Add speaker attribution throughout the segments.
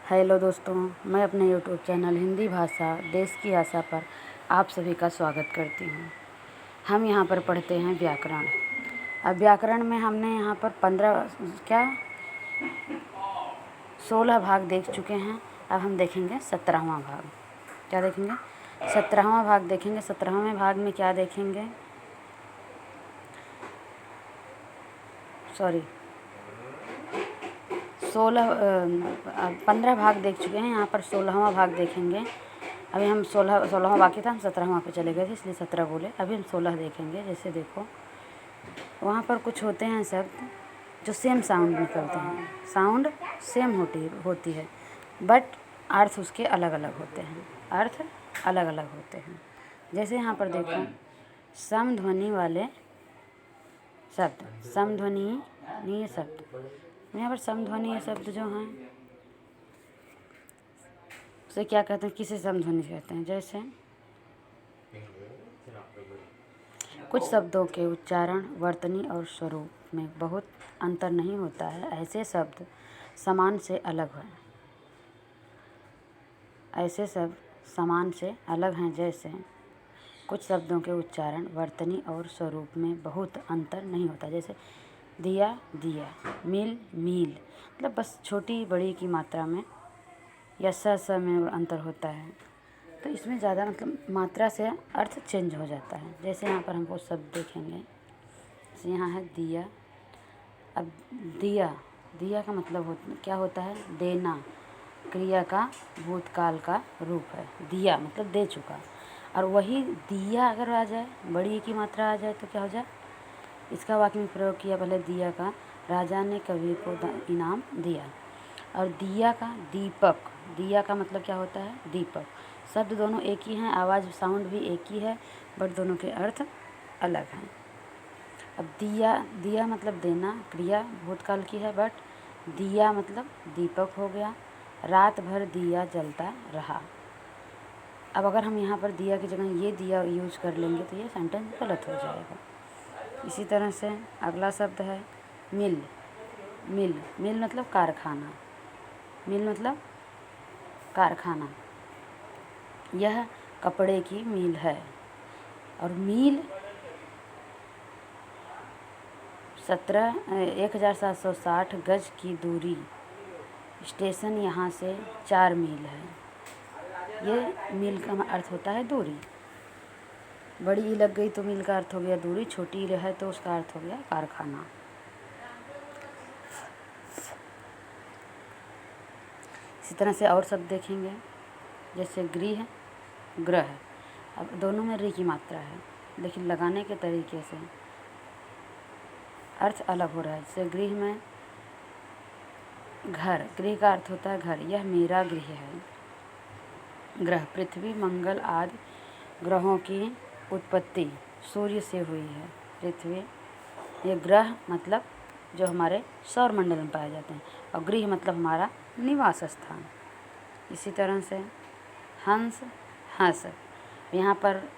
Speaker 1: Hello दोस्तों, मैं अपने यूट्यूब चैनल हिंदी भाषा देश की आशा पर आप सभी का स्वागत करती हूँ। हम यहाँ पर पढ़ते हैं व्याकरण। अब व्याकरण में हमने यहाँ पर 16 भाग देख चुके हैं। अब हम देखेंगे 17वां भाग। क्या देखेंगे? 17वां भाग देखेंगे। 17वें भाग में क्या देखेंगे? 15 भाग देख चुके हैं। यहाँ पर 16वां भाग देखेंगे। अभी हम 16वां बाकी था, हम 17वां पे चले गए थे, इसलिए 17 बोले। अभी हम 16 देखेंगे। जैसे देखो, वहाँ पर कुछ होते हैं शब्द जो सेम साउंड निकलते हैं। साउंड सेम होती है, बट अर्थ उसके अलग अलग होते हैं। अर्थ अलग अलग होते हैं। जैसे यहाँ पर देखो, समध्वनि वाले शब्द, समध्वनीय शब्द। यहाँ पर समध्वनीय शब्द जो हैं उसे क्या कहते हैं? किसे समध्वनि कहते हैं? जैसे कुछ शब्दों के उच्चारण, वर्तनी और स्वरूप में बहुत अंतर नहीं होता है। ऐसे शब्द समान से अलग हैं। ऐसे शब्द समान से अलग हैं। जैसे कुछ शब्दों के उच्चारण, वर्तनी और स्वरूप में बहुत अंतर नहीं होता। जैसे दिया, दिया, मील, मील। मतलब बस छोटी बड़ी की मात्रा में या स में अंतर होता है। तो इसमें ज़्यादा मतलब मात्रा से अर्थ चेंज हो जाता है। जैसे यहाँ पर हमको शब्द देखेंगे। जैसे यहाँ है दिया। अब दिया, दिया का मतलब क्या होता है? देना। क्रिया का भूतकाल का रूप है। दिया मतलब दे चुका। और वही दिया अगर आ जाए, बड़ी की मात्रा आ जाए तो क्या हो जाए? इसका वाक्य में प्रयोग किया। पहले दिया का, राजा ने कवि को इनाम दिया। और दिया का दीपक, दिया का मतलब क्या होता है? दीपक। शब्द दोनों एक ही हैं, आवाज़ साउंड भी एक ही है, बट दोनों के अर्थ अलग हैं। अब दिया, दिया मतलब देना, क्रिया भूतकाल की है, बट दिया मतलब दीपक हो गया। रात भर दिया जलता रहा। अब अगर हम यहाँ पर दिया की जगह ये दिया यूज कर लेंगे तो ये सेंटेंस गलत हो जाएगा। इसी तरह से अगला शब्द है मिल। मिल, मिल मतलब कारखाना। मिल मतलब कारखाना। यह कपड़े की मिल है। और मील 1760 गज की दूरी। स्टेशन यहाँ से 4 मील है। ये मील का अर्थ होता है दूरी। बड़ी ई लग गई तो मील का अर्थ हो गया दूरी, छोटी है तो उसका अर्थ हो गया कारखाना। इसी तरह से और शब्द देखेंगे। जैसे गृह, ग्रह। अब दोनों में री की मात्रा है, लेकिन लगाने के तरीके से अर्थ अलग हो रहा है। जैसे गृह में घर, गृह का अर्थ होता है घर। यह मेरा गृह है। ग्रह, पृथ्वी, मंगल आदि ग्रहों की उत्पत्ति सूर्य से हुई है। पृथ्वी, ये ग्रह मतलब जो हमारे सौर मंडल में पाए जाते हैं, और गृह मतलब हमारा निवास स्थान। इसी तरह से हंस, हंस। यहाँ पर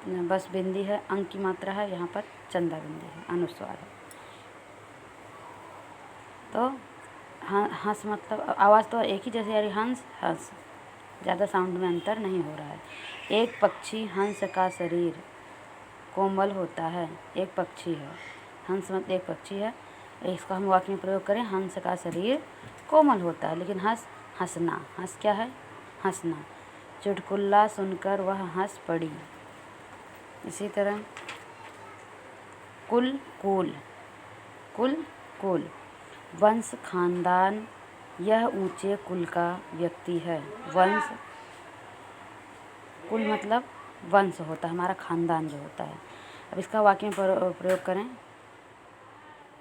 Speaker 1: बस बिंदी है, अंक की मात्रा है। यहाँ पर चंदा बिंदी है, अनुस्वार है। तो हंस मतलब आवाज़ तो एक ही जैसे आ रही, हंस, हंस। ज़्यादा साउंड में अंतर नहीं हो रहा है। एक पक्षी हंस का शरीर कोमल होता है। एक पक्षी है, हंस मतलब एक पक्षी है। इसका हम वाक्य में प्रयोग करें, हंस का शरीर कोमल होता है। लेकिन हंस, हंसना। हंस क्या है? हंसना। चुटकुला सुनकर वह हंस पड़ी। इसी तरह कुल, कुल, कुल, कुल। वंश, खानदान। यह ऊंचे कुल का व्यक्ति है। वंश, कुल मतलब वंश होता है, हमारा खानदान जो होता है। अब इसका वाक्य में प्रयोग करें,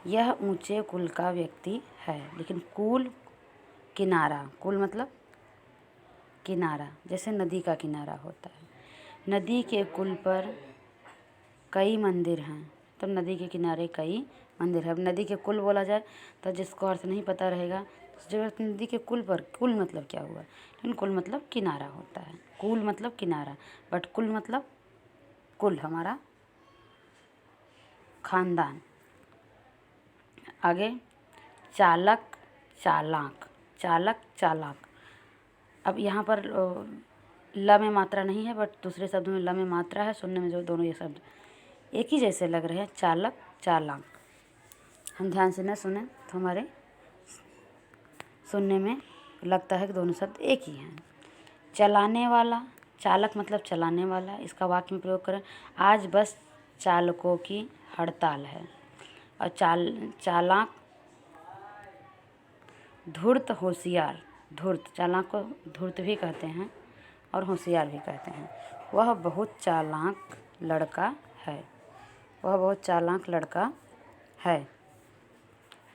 Speaker 1: यह ऊंचे कुल का व्यक्ति है। लेकिन कुल, किनारा। कुल मतलब किनारा, जैसे नदी का किनारा होता है। नदी के कुल पर कई मंदिर हैं। तो नदी के किनारे कई मंदिर है। अब नदी के कुल बोला जाए तो जिसको अर्थ नहीं पता रहेगा, जब नदी के कुल पर, कुल मतलब क्या हुआ? लेकिन कुल मतलब किनारा होता है। कुल मतलब किनारा, बट कुल मतलब कुल, हमारा खानदान। आगे चालक, चालाक। चालक चालाक। अब यहाँ पर ल में मात्रा नहीं है, बट दूसरे शब्द में ल में मात्रा है। सुनने में जो दोनों ये शब्द एक ही जैसे लग रहे हैं, चालक चालाक। हम ध्यान से न सुने तो हमारे सुनने में लगता है कि दोनों शब्द एक ही हैं। चलाने वाला, चालक मतलब चलाने वाला। इसका वाक्य में प्रयोग करें, आज बस चालकों की हड़ताल है। और चालाक, धूर्त, होशियार। धूर्त, चालाक को धूर्त भी कहते हैं और होशियार भी कहते हैं। वह बहुत चालाक लड़का है। वह बहुत चालाक लड़का है।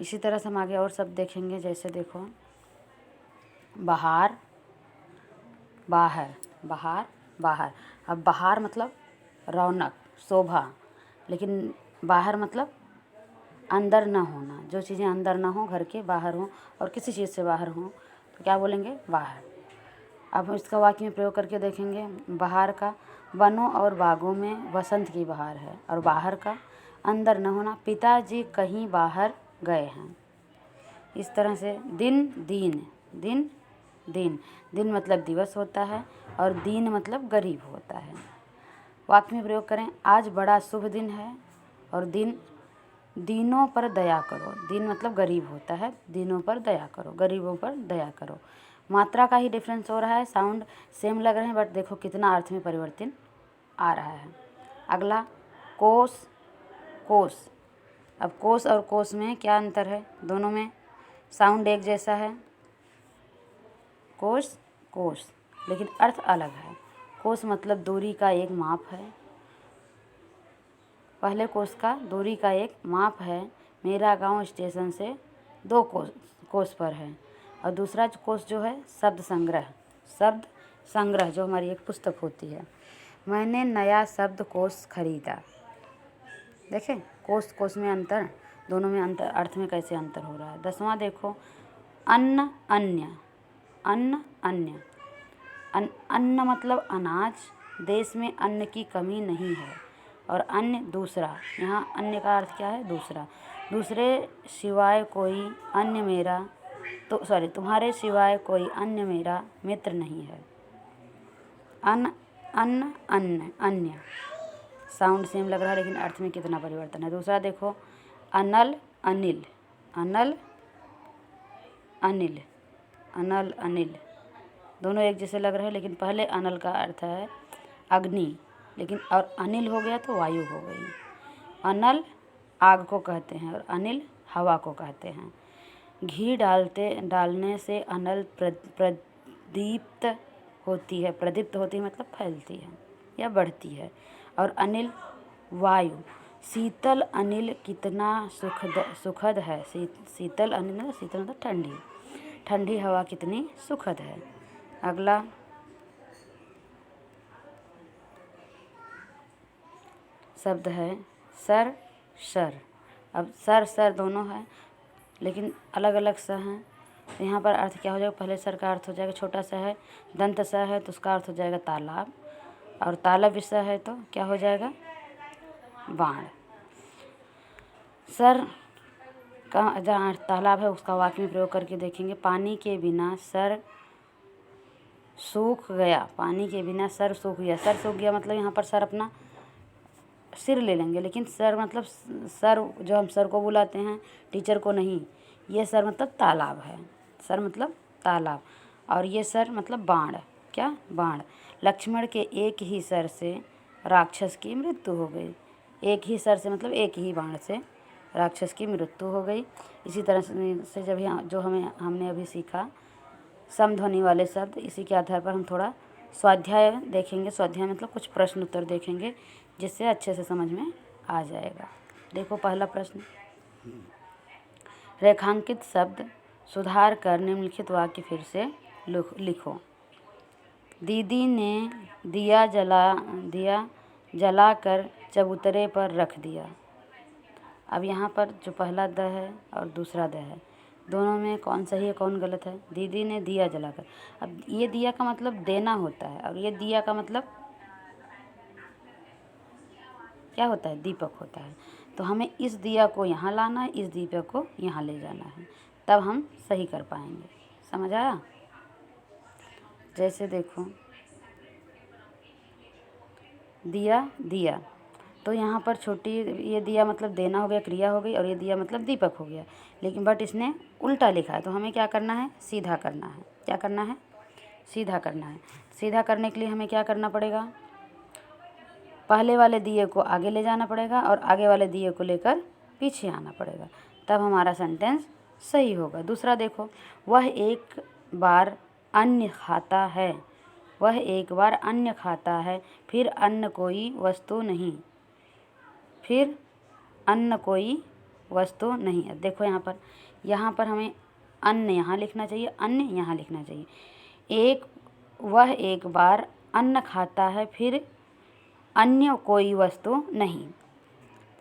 Speaker 1: इसी तरह से हम आगे और शब्द देखेंगे। जैसे देखो, बाहर, बाहर, बाहर, बाहर। अब बाहर मतलब रौनक, शोभा, लेकिन बाहर मतलब अंदर ना होना। जो चीज़ें अंदर ना हो, घर के बाहर हो और किसी चीज़ से बाहर हो, तो क्या बोलेंगे? बाहर। अब हम इसका वाक्य में प्रयोग करके देखेंगे। बाहर का, वनों और बागों में वसंत की बहार है। और बाहर का, अंदर न होना, पिताजी कहीं बाहर गए हैं। इस तरह से दिन, दीन, दिन, दिन। दिन मतलब दिवस होता है और दीन मतलब गरीब होता है। वाक्य में प्रयोग करें, आज बड़ा शुभ दिन है। और दिन, दीनों पर दया करो। दीन मतलब गरीब होता है, दीनों पर दया करो, गरीबों पर दया करो। मात्रा का ही डिफरेंस हो रहा है, साउंड सेम लग रहे हैं, बट देखो कितना अर्थ में परिवर्तन आ रहा है। अगला, कोस, कोस। अब कोस और कोस में क्या अंतर है? दोनों में साउंड एक जैसा है, कोस, कोस, लेकिन अर्थ अलग है। कोस मतलब दूरी का एक माप है। पहले कोस का दूरी का एक माप है। मेरा गांव स्टेशन से 2 कोस पर है। और दूसरा कोस जो है, शब्द संग्रह, शब्द संग्रह जो हमारी एक पुस्तक होती है। मैंने नया शब्द कोश खरीदा। देखें, कोस कोस में अंतर, दोनों में अंतर, अर्थ में कैसे अंतर हो रहा है। 10वां देखो, अन्न, अन्य, अन्न, अन्य। अन्न मतलब अनाज। देश में अन्न की कमी नहीं है। और अन्य दूसरा, यहाँ अन्य का अर्थ क्या है? दूसरा। दूसरे सिवाय कोई अन्य मेरा, तो सॉरी, तुम्हारे सिवाय कोई अन्य मेरा मित्र नहीं है। अन्न, अन्न, अन्य, अन्य। साउंड सेम लग रहा है, लेकिन अर्थ में कितना परिवर्तन है। दूसरा देखो, अनल, अनिल, अनल, अनिल, अनल, अनिल। दोनों एक जैसे लग रहे हैं, लेकिन पहले अनल का अर्थ है अग्नि, लेकिन और अनिल हो गया तो वायु हो गई। अनल आग को कहते हैं और अनिल हवा को कहते हैं। घी डालने से अनल प्रदीप्त होती है। प्रदीप्त होती है मतलब फैलती है या बढ़ती है। और अनिल वायु। शीतल अनिल कितना सुखद है। शीतल अनिल, शीतल मतलब ठंडी, ठंडी हवा कितनी सुखद है। अगला, शब्द है सर, सर। अब सर, सर दोनों है, लेकिन अलग अलग स हैं। तो यहाँ पर अर्थ क्या हो जाएगा? पहले सर का अर्थ हो जाएगा, छोटा सा है, दंत स है तो उसका अर्थ हो जाएगा तालाब। और तालाब स है तो क्या हो जाएगा? बाण। सर का जहाँ तालाब है उसका वाक्य में प्रयोग करके देखेंगे। पानी के बिना सर सूख गया। पानी के बिना सर सूख गया। सर सूख गया मतलब यहाँ पर सर अपना सिर ले लेंगे, लेकिन सर मतलब सर जो हम सर को बुलाते हैं, टीचर को नहीं। ये सर मतलब तालाब है। सर मतलब तालाब। और ये सर मतलब बाण। क्या? बाण। लक्ष्मण के एक ही सर से राक्षस की मृत्यु हो गई। एक ही सर से मतलब एक ही बाण से राक्षस की मृत्यु हो गई। इसी तरह से जब यहाँ जो हमने अभी सीखा समध्वनि वाले शब्द, इसी के आधार पर हम थोड़ा स्वाध्याय देखेंगे। स्वाध्याय मतलब कुछ प्रश्न उत्तर देखेंगे, जिससे अच्छे से समझ में आ जाएगा। देखो पहला प्रश्न, रेखांकित शब्द सुधार कर निम्नलिखित वाक्य फिर से लिखो। दीदी ने दिया जलाकर चबूतरे पर रख दिया। अब यहाँ पर जो पहला द है और दूसरा द है, दोनों में कौन सही है कौन गलत है? दीदी ने दिया जलाकर। अब ये दिया का मतलब देना होता है, और ये दिया का मतलब क्या होता है? दीपक होता है। तो हमें इस दिया को यहाँ लाना है, इस दीपक को यहाँ ले जाना है, तब हम सही कर पाएंगे। समझ आया? जैसे देखो दिया दिया, तो यहाँ पर छोटी ये दिया मतलब देना हो गया, क्रिया हो गई, और ये दिया मतलब दीपक हो गया। लेकिन बट इसने उल्टा लिखा है, तो हमें क्या करना है? सीधा करना है। क्या करना है? सीधा करना है। सीधा करने के लिए हमें क्या करना पड़ेगा? पहले वाले दिए को आगे ले जाना पड़ेगा और आगे वाले दिए को लेकर पीछे आना पड़ेगा, तब हमारा सेंटेंस सही होगा। दूसरा देखो, वह एक बार अन्न खाता है। वह एक बार अन्न खाता है, फिर अन्न कोई वस्तु नहीं। फिर अन्न कोई वस्तु नहीं। अब देखो यहाँ पर हमें अन्न यहाँ लिखना चाहिए, अन्न यहाँ लिखना चाहिए। वह एक बार अन्न खाता है, फिर अन्य कोई वस्तु नहीं।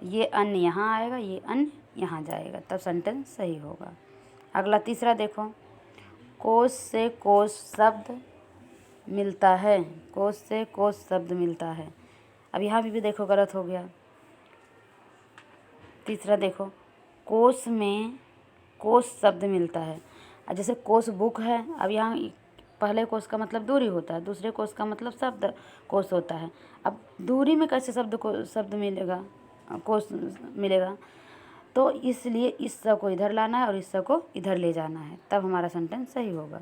Speaker 1: ये अन्न यहाँ आएगा, ये अन्न यहाँ जाएगा, तब सेंटेंस सही होगा। अगला तीसरा देखो, कोश से कोश शब्द मिलता है। कोश से कोश शब्द मिलता है। अब यहाँ भी देखो गलत हो गया। तीसरा देखो, कोश में कोश शब्द मिलता है। जैसे कोश बुक है, अब यहाँ पहले कोश का मतलब दूरी होता है, दूसरे कोश का मतलब शब्द कोश होता है। अब दूरी में कैसे शब्द मिलेगा, कोश मिलेगा? तो इसलिए इस स को इधर लाना है और इस स को इधर ले जाना है, तब हमारा सेंटेंस सही होगा।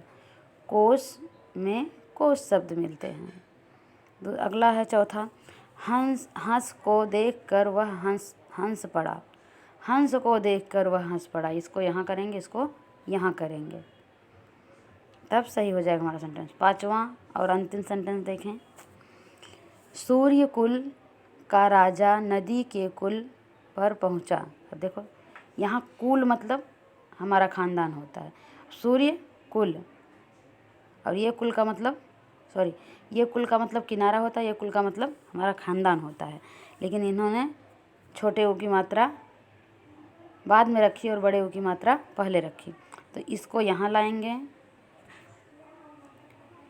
Speaker 1: कोश में कोश शब्द मिलते हैं। अगला है चौथा, हंस को देखकर वह हंस पड़ा। हंस को देखकर वह हंस पड़ा। इसको यहाँ करेंगे, इसको यहाँ करेंगे, तब सही हो जाएगा हमारा सेंटेंस। पांचवा और अंतिम सेंटेंस देखें, सूर्य कुल का राजा नदी के कुल पर पहुँचा। अब देखो यहाँ कुल मतलब हमारा खानदान होता है, सूर्य कुल, और ये कुल का मतलब ये कुल का मतलब किनारा होता है, ये कुल का मतलब हमारा खानदान होता है। लेकिन इन्होंने छोटे ऊ की मात्रा बाद में रखी और बड़े ऊ की मात्रा पहले रखी, तो इसको यहाँ लाएंगे,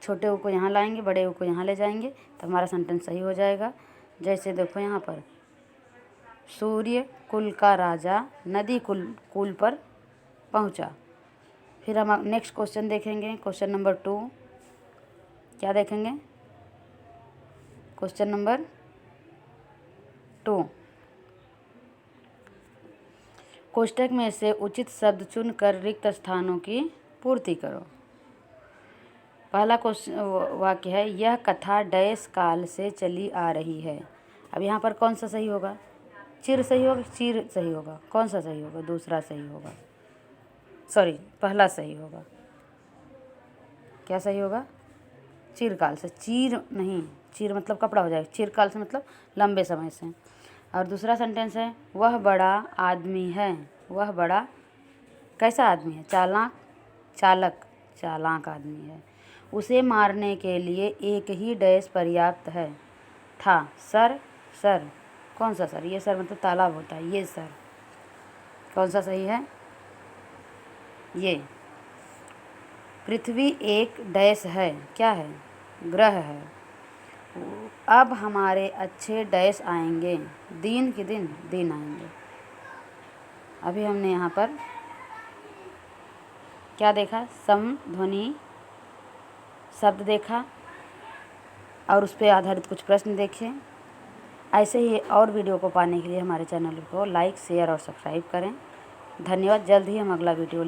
Speaker 1: छोटे ऊ को यहाँ लाएंगे, बड़े ऊ को यहाँ ले जाएंगे, तो हमारा सेंटेंस सही हो जाएगा। जैसे देखो यहाँ पर, सूर्य कुल का राजा नदी कुल पर पहुँचा। फिर हम नेक्स्ट क्वेश्चन देखेंगे, क्वेश्चन नंबर 2। क्या देखेंगे? क्वेश्चन नंबर 2, कोष्ठक में से उचित शब्द चुनकर रिक्त स्थानों की पूर्ति करो। पहला वाक्य है, यह कथा डैश काल से चली आ रही है। अब यहाँ पर कौन सा सही होगा? चिर सही होगा, चीर सही होगा? कौन सा सही होगा? दूसरा सही होगा, पहला सही होगा। क्या सही होगा? चिरकाल से। चीर नहीं, चीर मतलब कपड़ा हो जाएगा, चिरकाल से मतलब लंबे समय से। और दूसरा सेंटेंस है, वह बड़ा आदमी है। वह बड़ा कैसा आदमी है? चालाक आदमी है। उसे मारने के लिए एक ही डैश पर्याप्त है था। सर कौन सा सर? ये सर मतलब तालाब होता है, ये सर कौन सा सही है? ये। पृथ्वी एक डैश है, क्या है? ग्रह है। अब हमारे अच्छे डैश आएंगे, दिन के दिन आएंगे। अभी हमने यहाँ पर क्या देखा? समध्वनि शब्द देखा और उस पर आधारित कुछ प्रश्न देखे। ऐसे ही और वीडियो को पाने के लिए हमारे चैनल को लाइक, शेयर और सब्सक्राइब करें। धन्यवाद। जल्द ही हम अगला वीडियो